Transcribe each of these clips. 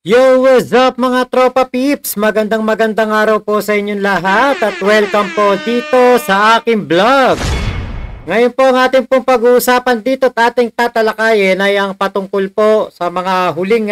Yo, what's up mga tropa peeps? Magandang araw po sa inyong lahat at welcome po dito sa aking vlog. Ngayon po ang ating pong pag-uusapan dito at ating tatalakayin ay ang patungkol po sa mga huling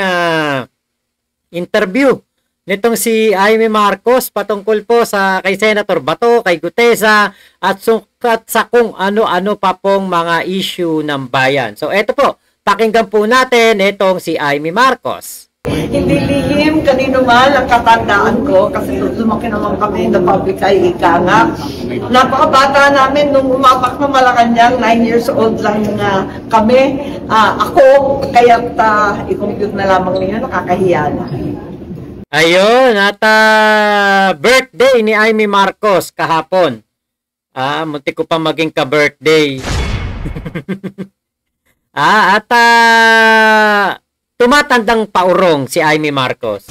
interview nitong si Imee Marcos patungkol po sa kay Senator Bato, kay Gutesa at sukat sa kung ano-ano pa pong mga issue ng bayan. So eto po, pakinggan po natin itong si Imee Marcos. Hindi lihim kanino man ang katandaan ko kasi lumaki naman kami na public ay ika nga. Napakabata namin nung umapak na Malacanang, 9 years old lang kami. Ako, kaya't i-compute na lamang ninyo, nakakahiya na. Ayun, at birthday ni Imee Marcos kahapon. Muntik ko pa maging ka-birthday. Tumatandang paurong si Imee Marcos.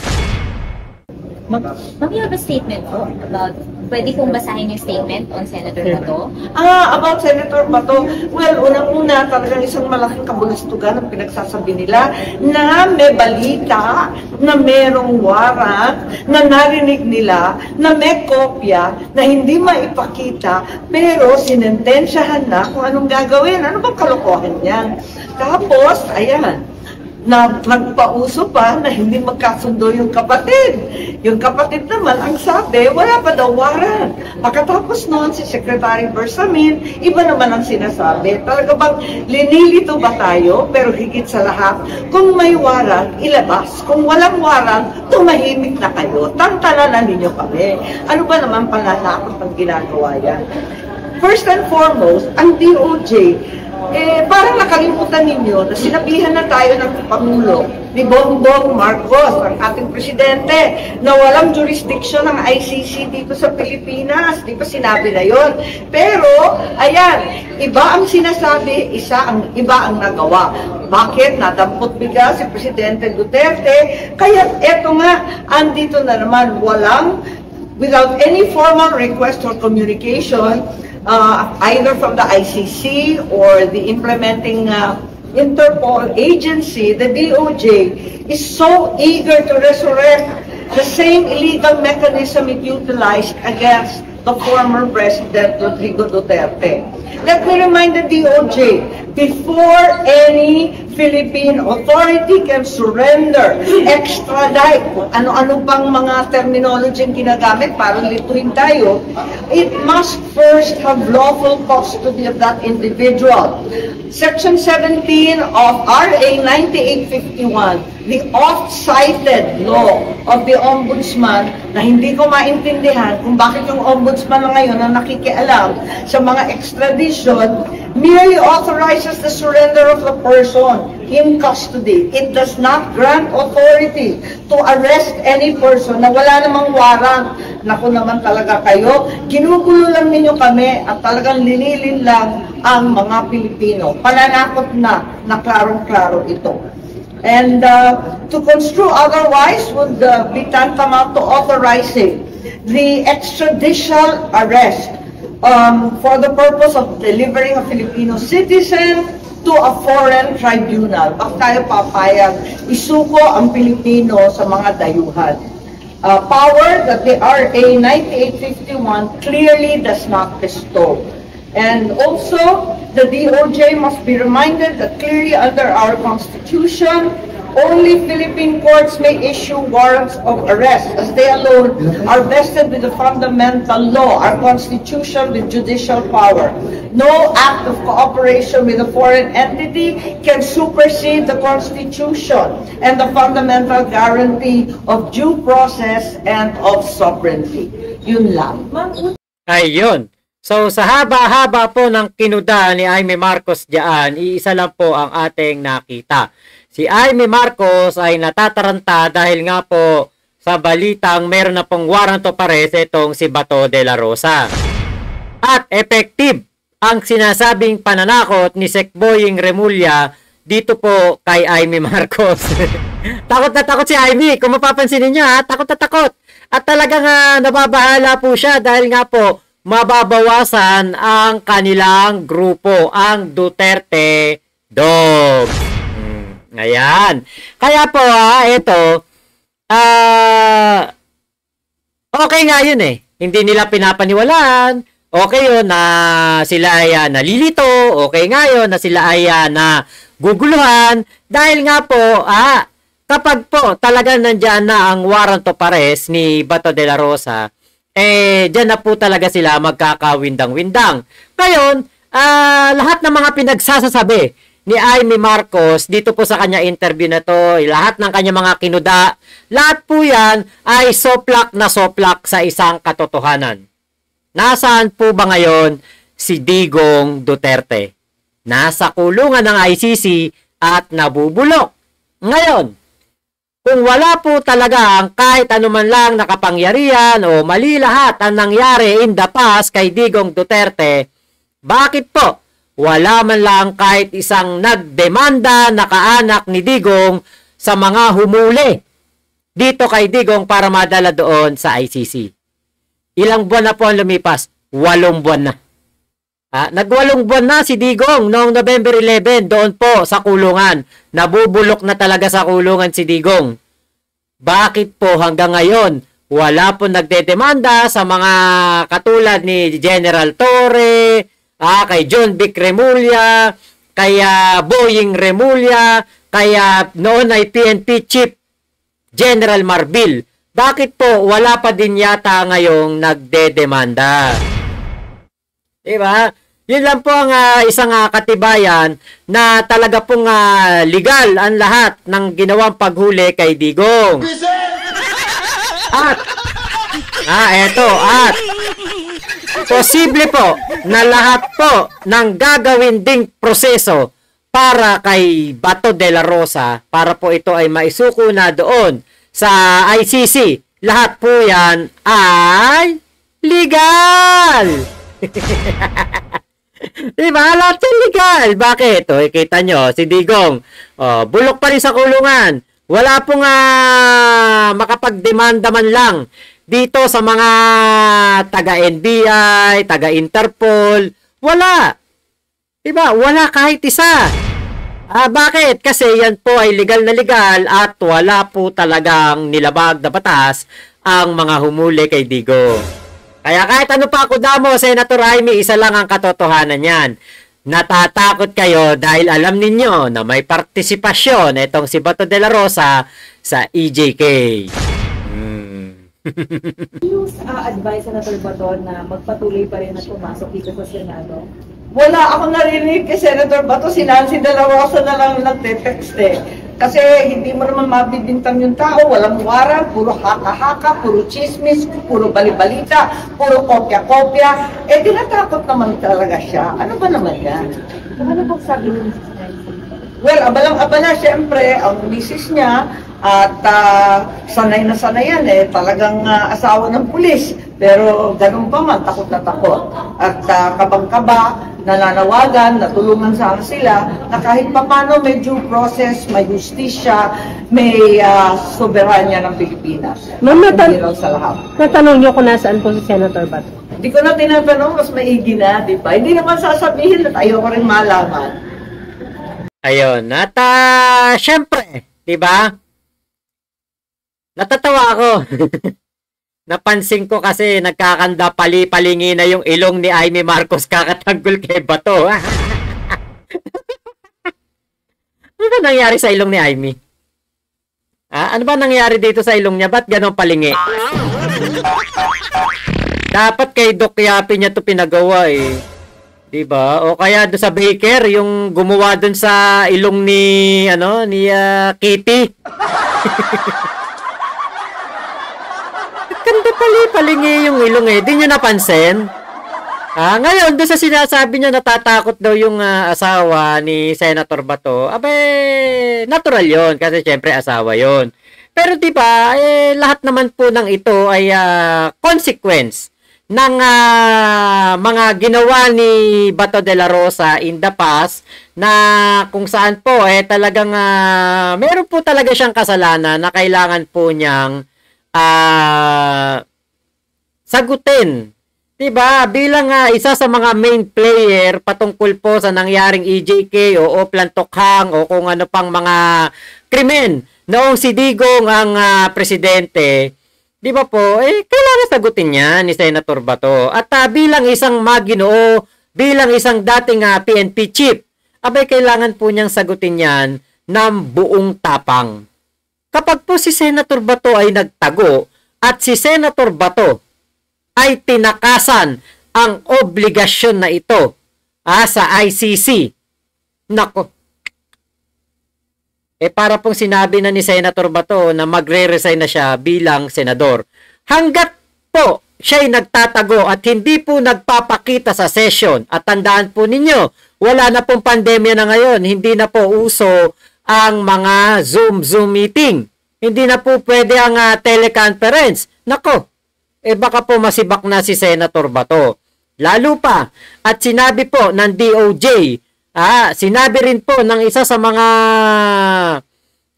Ma'am, you have a statement po about, pwede kong basahin yung statement on Senator Bato? About Senator Bato, well, unang-una, talagang isang malaking kabulustugan ang pinagsasabi nila na may balita, na merong warrant, na narinig nila, na may kopya, na hindi maipakita, pero sinentensyahan na kung anong gagawin. Ano bang kalokohan yan? Tapos, ayan, na nagpauso pa na hindi magkasundo yung kapatid. Yung kapatid naman, ang sabi, wala pa daw warrant. Pagkatapos noon, si Secretary Bersamin, iba naman ang sinasabi. Talaga bang linilito ba tayo? Pero higit sa lahat, kung may warrant, ilabas. Kung walang warrant, tumahimik na kayo. Tantanan na ninyo kami. Ano ba naman pananakot ang ginagawa yan? First and foremost, ang DOJ, parang nakalimutan ninyo na sinabihan na tayo ng Pangulo ni Bongbong Marcos, ang ating presidente, na walang jurisdiction ng ICC dito sa Pilipinas. Di ba sinabi na yon? Pero, ayan, iba ang sinasabi, iba ang nagawa. Bakit? Nadampot biga si Presidente Duterte. Kaya eto nga, andito na naman, without any formal request or communication, either from the ICC or the implementing Interpol agency, the DOJ is so eager to resurrect the same illegal mechanism it utilized against the former President Rodrigo Duterte. Let me remind the DOJ, before any Philippine authority can surrender, extradite, ano-ano pang mga terminology yung ginagamit para lituhin tayo, it must first have lawful custody of that individual. Section 17 of RA 9851, the oft-cited law of the Ombudsman, na hindi ko maintindihan kung bakit yung Ombudsman na ngayon na nakikialam sa mga extradition, merely authorizes the surrender of the person in custody. It does not grant authority to arrest any person na wala namang warrant. Naku naman talaga kayo, ginugulo lang ninyo kami at talagang linilin lang ang mga Pilipino. Pananakot na klarong-klaro ito. And to construe otherwise would be tantamount to authorizing the extrajudicial arrest for the purpose of delivering a Filipino citizen to a foreign tribunal. Bakit tayo papayag isuko ang Pilipino sa mga dayuhan? Power that the RA 9851 clearly does not bestow. And also, the DOJ must be reminded that clearly under our Constitution, only Philippine courts may issue warrants of arrest, as they alone are vested with the fundamental law, our Constitution with judicial power. No act of cooperation with a foreign entity can supersede the Constitution and the fundamental guarantee of due process and of sovereignty. Yun lang. Ayun. So sa haba-haba po ng kinuda ni Imee Marcos diyan, iisa lang po ang ating nakita. Si Imee Marcos ay natataranta dahil nga po sa balitang meron na pong warrant of arrest itong si Bato de la Rosa. At effective ang sinasabing pananakot ni Sec Boying Remulla dito po kay Imee Marcos. Takot na takot si Imee. Kung mapapansin niyo takot na takot. At talagang nababahala po siya dahil nga po mababawasan ang kanilang grupo, ang Duterte Dogs. Ayan. Kaya po, ito, okay nga yun eh. Hindi nila pinapaniwalaan. Okay yun na sila ay nalilito. Okay nga yun na sila ay naguguluhan. Dahil nga po, kapag po talaga nandyan na ang warrant of arrest ni Bato de la Rosa, dyan na po talaga sila magkakawindang-windang. Ngayon, lahat ng mga pinagsasasabi ni Amy Marcos dito po sa kanya interview na to, lahat ng kanya mga kinuda, lahat po yan ay soplak na soplak sa isang katotohanan. Nasaan po ba ngayon si Digong Duterte? Nasa kulungan ng ICC at nabubulok. Ngayon, kung wala po talaga ang kahit anuman lang nakapangyarihan o mali lahat ang nangyari in the past kay Digong Duterte, bakit po wala man lang kahit isang nagdemanda na kaanak ni Digong sa mga humuli dito kay Digong para madala doon sa ICC? Ilang buwan na po ang lumipas? 8 buwan na. Nag-8 buwan na si Digong noong November 11 doon po sa kulungan. Nabubulok na talaga sa kulungan si Digong. Bakit po hanggang ngayon wala po nagdedemanda sa mga katulad ni General Torre, kay John Vic Remulla, kay Boying Remulla, kay noon ay PNP Chief General Marbil? Bakit po wala pa din yata ngayong nagdedemanda? Diba? Yun lang po ang isang katibayan na talaga pong legal ang lahat ng ginawang paghuli kay Digong. At posible po na lahat po ng gagawin ding proseso para kay Bato de la Rosa, para po ito ay maisuko na doon sa ICC, lahat po yan ay legal. Diba? Lahat yan legal. Bakit? Kita nyo, si Digong, bulok pa rin sa kulungan. Wala pong makapagdemanda man lang dito sa mga taga-NBI, taga-Interpol. Wala. Diba? Wala kahit isa. Bakit? Kasi yan po ay legal na legal at wala po talagang nilabag na batas ang mga humuli kay Digong. Kaya kahit ano pa ako damo, Senator Amy, isa lang ang katotohanan yan. Natatakot kayo dahil alam ninyo na may partisipasyon itong si Bato de la Rosa sa EJK. Yung advice na Bato na magpatuloy pa rin na pumasok dito sa Senado? Wala akong narinig kay Senator Bato, si Nancy de la Rosa na lang nagte-text eh. Kasi hindi mo naman mabibintang yung tao, walang warrant, puro haka-haka, puro chismis, puro balibalita, puro kopya-kopya. Tinatakot naman talaga siya. Ano ba naman yan? Ano pong sabi niyo sa Nancy? Well, abalang-abala siyempre ang misis niya at sanay na sanay yan talagang asawa ng pulis. Pero ganun pa man, takot na takot. At kabang-kaba, nananawagan, natulungan sana sila na kahit papano may due process, may justisya, may soberanya ng Pilipinas. Ma'am, Hindi raw sa lahat. natanong niyo kung nasaan po si Senator Bato. Hindi ko na tinatanong, mas maigi na, di ba? Hindi naman sasabihin at ayoko rin malaman. Ayun. At syempre, di ba? Natatawa ako. Napansin ko kasi nagkakanda pali-palingi na yung ilong ni Amy Marcos kakatanggol kay Bato. Ano ba nangyari sa ilong ni Amy? Ano ba nangyari dito sa ilong niya? Ba't ganun palingi? Dapat kay Doc Yapi niya to pinagawa eh. Diba? O kaya do sa Baker, yung gumawa dun sa ilong ni, Kitty. Ganda pali-palingi yung ilong eh. Di nyo napansin? Ngayon, doon sa sinasabi niya natatakot daw yung asawa ni Senator Bato, natural yon kasi syempre asawa yon. Pero diba, lahat naman po ng ito ay consequence ng mga ginawa ni Bato de la Rosa in the past na kung saan po talagang meron po talaga siyang kasalanan na kailangan po niyang sagutin. Diba? Bilang isa sa mga main player patungkol po sa nangyaring EJK o Oplan Tokhang o kung ano pang mga krimen noong si Digong ang presidente, di ba po, kailangan sagutin niya ni Senator Bato. At bilang isang maginoo, bilang isang dating PNP chief, abay kailangan po niyang sagutin yan ng buong tapang. Kapag po si Senator Bato ay nagtago at si Senator Bato ay tinakasan ang obligasyon na ito sa ICC, nako, para pong sinabi na ni Senator Bato na magre-resign na siya bilang senador. Hanggat po siya'y nagtatago at hindi po nagpapakita sa session, at tandaan po ninyo, wala na pong pandemya na ngayon, hindi na po uso ang mga Zoom meeting. Hindi na po pwede ang teleconference. Nako, baka po masibak na si Senator Bato. Lalo pa, at sinabi po ng DOJ, sinabi rin po ng isa sa mga,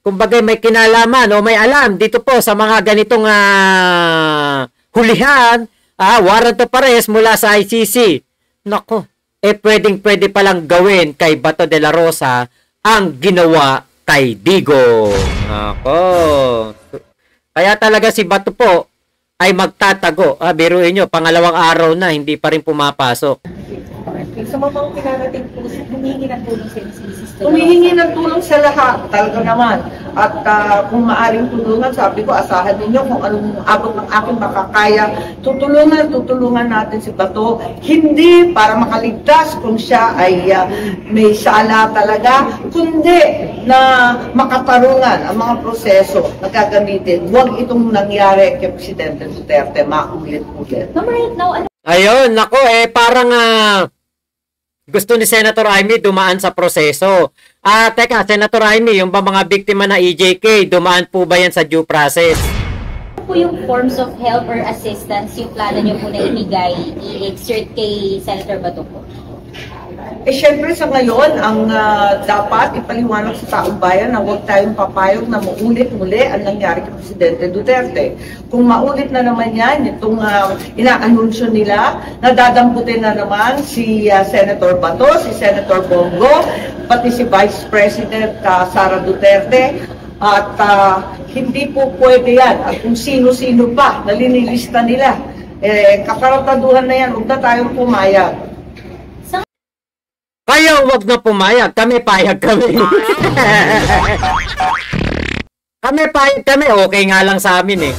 kumbaga may kinalaman o may alam dito po sa mga ganitong hulihan, warrant of arrest mula sa ICC. Nako, pwedeng-pwede palang gawin kay Bato de la Rosa ang ginawa kay Digo. Nako. Kaya talaga si Bato po ay magtatago. Biruin nyo, pangalawang araw na, hindi pa rin pumapasok. Sa mga pinarating po, humihingi ng tulong sa system. Humihingi ng tulong sa lahat, talaga naman. At kung maaring tulungan, sabi ko, asahan ninyo kung anong abot ng aking makakaya. Tutulungan natin si Bato. Hindi para makaligtas kung siya ay may sala talaga, kundi na makatarungan ang mga proseso na gagamitin. Huwag itong nangyari kay Presidente Duterte, maulit-ulit. Right now, Ayun, nako, parang gusto ni Senator Amy dumaan sa proseso. Teka, Senator Amy, yung ba mga biktima na EJK, dumaan po ba yan sa due process? ano po yung forms of help or assistance yung plano nyo po na ibigay, i-exert kay Senator Bato po? Syempre sa ngayon, ang dapat ipaliwanag sa taong bayan na huwag tayong papayag na maulit muli ang nangyari kay Presidente Duterte. Kung maulit na naman yan, itong inaanunsyo nila, nadadamputin na naman si Senator Bato, si Senator Bongo, pati si Vice President Sara Duterte, at hindi po pwede yan. At kung sino-sino pa na linilista nila, kakarataduhan na yan, huwag na tayong pumayag. Kayo wag na pumayag, kami payag kami. Kami payag kami, okay nga lang sa amin eh.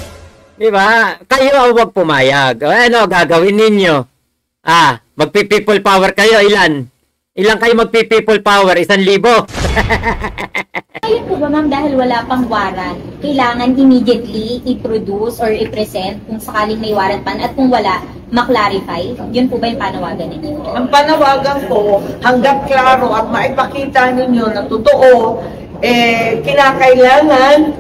Di ba? Kayo wag pumayag. Ano gagawin ninyo? Magpi-people power kayo, ilan? Ilan kayo magpi-people power? 1,000? Ayun po ba ma'am, dahil wala pang warrant, kailangan immediately i-produce or i-present kung sakaling may warrant pan, at kung wala, ma-clarify? Yun po ba yung panawagan ninyo? Ang panawagan ko, hanggat klaro at maipakita ninyo na totoo, kinakailangan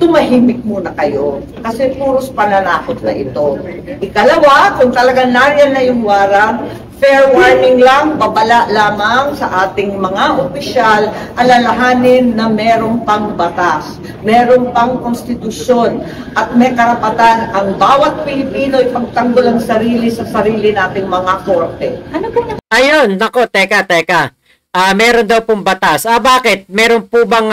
tumahimik muna kayo. Kasi puros pananakot na ito. Ikalawa, kung talagang nariyan na yung warrant, fair warning lang, babala lamang sa ating mga opisyal, alalahanin na merong pang batas, merong pang konstitusyon, at may karapatan ang bawat Pilipino ipagtanggol ang sarili sa sarili nating mga korte. Ano po na? Ayun, nako, teka. Meron daw pong batas. Bakit? Meron po bang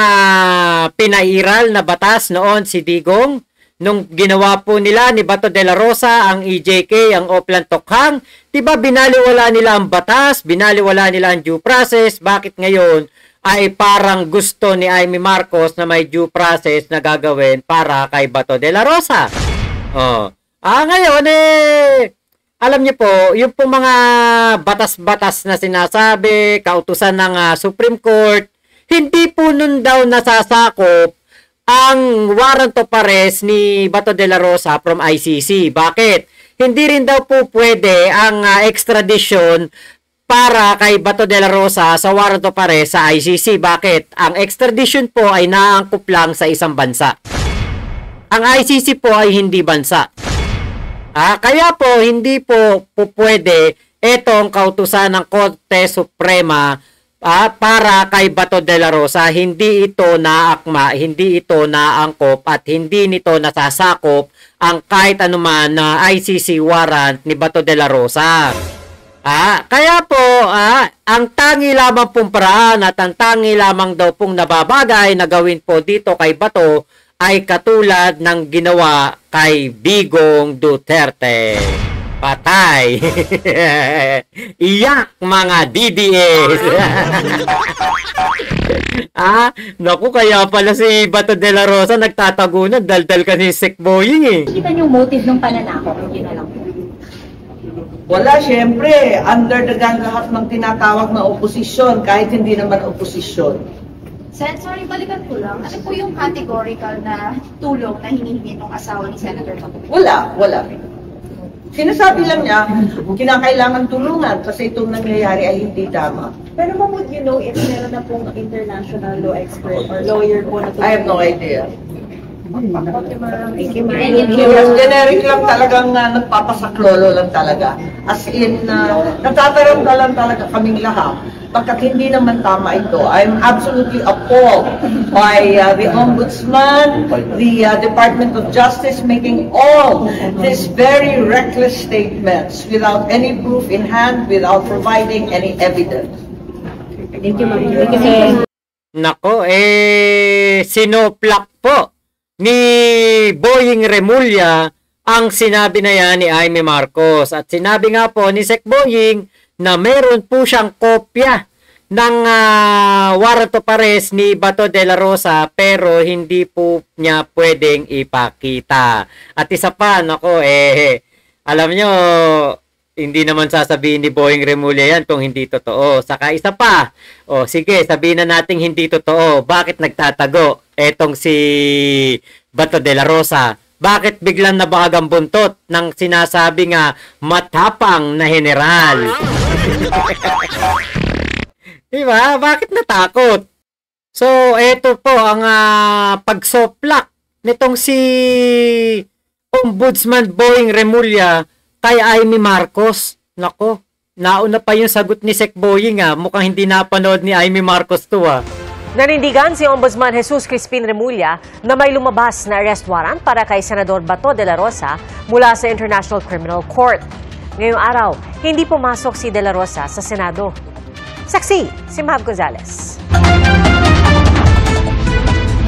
pinairal na batas noon si Digong? Nung ginawa po nila ni Bato de la Rosa ang EJK, ang Oplan Tokhang, diba binaliwala nila ang batas, binaliwala nila ang due process, bakit ngayon ay parang gusto ni Amy Marcos na may due process na gagawin para kay Bato de la Rosa? Ngayon alam niyo po, yung po mga batas-batas na sinasabi, kautusan ng Supreme Court, hindi po nun daw nasasakop ang warrant of arrest ni Bato de la Rosa from ICC. Bakit? Hindi rin daw po pwede ang extradition para kay Bato de la Rosa sa warrant of arrest sa ICC. Bakit? Ang extradition po ay naangkop lang sa isang bansa. Ang ICC po ay hindi bansa. Kaya po hindi po pwede itong kautusan ng Korte Suprema para kay Bato de la Rosa. Hindi ito naakma, hindi ito naangkop, at hindi nito nasasakop ang kahit anuman na ICC warrant ni Bato de la Rosa. Kaya po, ang tangi lamang pong paraan at ang tangi lamang daw pong nababagay na gawin po dito kay Bato ay katulad ng ginawa kay Digong Duterte. Patay. Iyak mga DDS. Naku, kaya pala si Bato de la Rosa nagtatago na, daldal kasi si Sekboying eh. Kita niyo motive ng pananakot, yun na lang po. Wala, syempre, under the gun lahat ng tinatawag na oposisyon, kahit hindi naman oposisyon. Sen, sorry, balikan ko lang. Ano po yung categorical na tulong na hinihingi ng asawa ni Senator Bato? Wala. Sinasabi lang niya, kinakailangan tulungan kasi itong nangyayari ay hindi tama. Pero ma'am, would you know if meron na pong international law expert or lawyer po na I have no idea. Thank you, ma'am. Yes, generic lang talagang nagpapasaklolo lang talaga. As in, natataranta lang talaga kaming lahat. Pagkat hindi naman tama ito. I'm absolutely appalled by the Ombudsman, the Department of Justice making all these very reckless statements without any proof in hand, without providing any evidence. Thank you, ma'am. Thank you, sir. Nako, sinoplak po ni Boying Remulla ang sinabi na yan ni Amy Marcos. At sinabi nga po ni Sec Boying na meron po siyang kopya ng warrant of arrest ni Bato de la Rosa pero hindi po niya pwedeng ipakita. At isa pa, nako, alam nyo, hindi naman sasabihin ni Boying Remulla yan kung hindi totoo. Saka isa pa, sige, sabihin na natin hindi totoo. Bakit nagtatago etong si Bato de la Rosa? Bakit biglang nabagang buntot ng sinasabi nga matapang na general? Diba? Bakit natakot? So, eto po ang pagsoplak nitong si Ombudsman Boying Remulla kay Amy Marcos. Nako, nauna pa yung sagot ni Sec Boying Mukhang hindi napanood ni Amy Marcos to Nanindigan si Ombudsman Jesus Crispin Remulla na may lumabas na arrest warrant para kay Senador Bato de la Rosa mula sa International Criminal Court. Ngayong araw, hindi pumasok si de la Rosa sa Senado. Saksi, si Mav Gonzalez.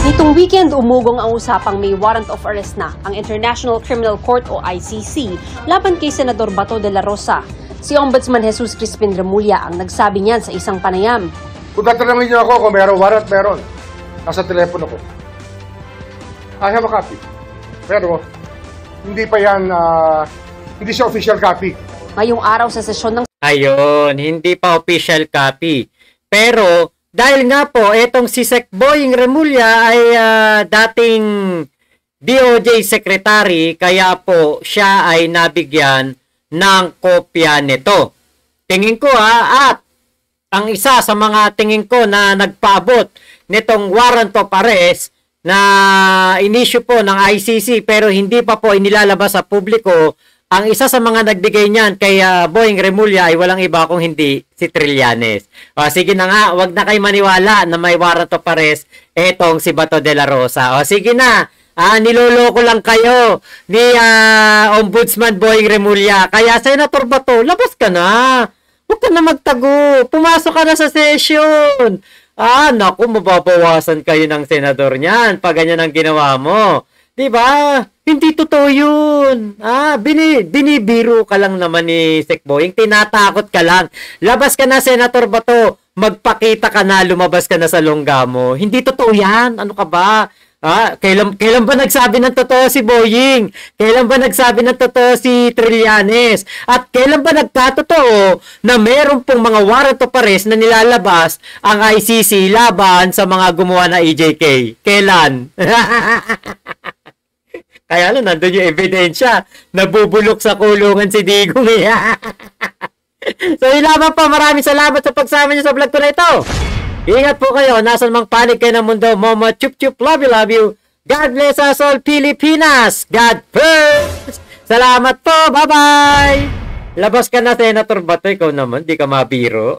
Nitong weekend, umugong ang usapang may warrant of arrest na ang International Criminal Court o ICC laban kay Senador Bato de la Rosa. Si Ombudsman Jesus Crispin Remulla ang nagsabi niyan sa isang panayam. Kung tatanungin niyo ako kung meron warrant, meron. Nasa telepono ko. I have a copy. Pero, hindi pa yan, hindi siya official copy. Ngayong araw sa sesyon ng Ayun, hindi pa official copy. Pero, dahil nga po, etong si Sec Boying Remulla ay dating DOJ Secretary, kaya po siya ay nabigyan ng kopya nito. Tingin ko at ang isa sa mga tingin ko na nagpaabot nitong warrant of arrest na inisyu po ng ICC pero hindi pa po inilalabas sa publiko, ang isa sa mga nagbigay niyan kay Boying Remulla ay walang iba kung hindi si Trillanes. Sige na nga, wag na kayo maniwala na may warrant of arrest etong si Bato de la Rosa. Sige na, niloloko lang kayo ni Ombudsman Boying Remulla. Kaya Senator Bato, labas ka na. Huwag ka na magtago. Pumasok ka na sa session. Naku, mababawasan kayo ng senador niyan pag ganyan ang ginawa mo. Diba? Hindi totoo yun. Binibiro ka lang naman ni Sec Boying. Tinatakot ka lang. Labas ka na, Senator Bato. Magpakita ka na, lumabas ka na sa longga mo. Hindi totoo yan. Ano ka ba? Kailan ba nagsabi ng totoo si Boying? Kailan ba nagsabi ng totoo si Trillanes? At kailan ba nagkatotoo na meron pong mga warrant of arrest na nilalabas ang ICC laban sa mga gumawa na EJK? Kailan? Kaya lang, nandun yung ebidensya. Nabubulok sa kulungan si Digong. So, yun lamang po. Maraming salamat sa pagsama niyo sa vlog ko na ito. Ingat po kayo. Nasaan mang panig kayo ng mundo. Momo, chup chup, love you. God bless us all, Pilipinas. God first. Salamat po. Bye-bye. Labas ka na, Senator Bato. Ikaw naman, di ka mabiro.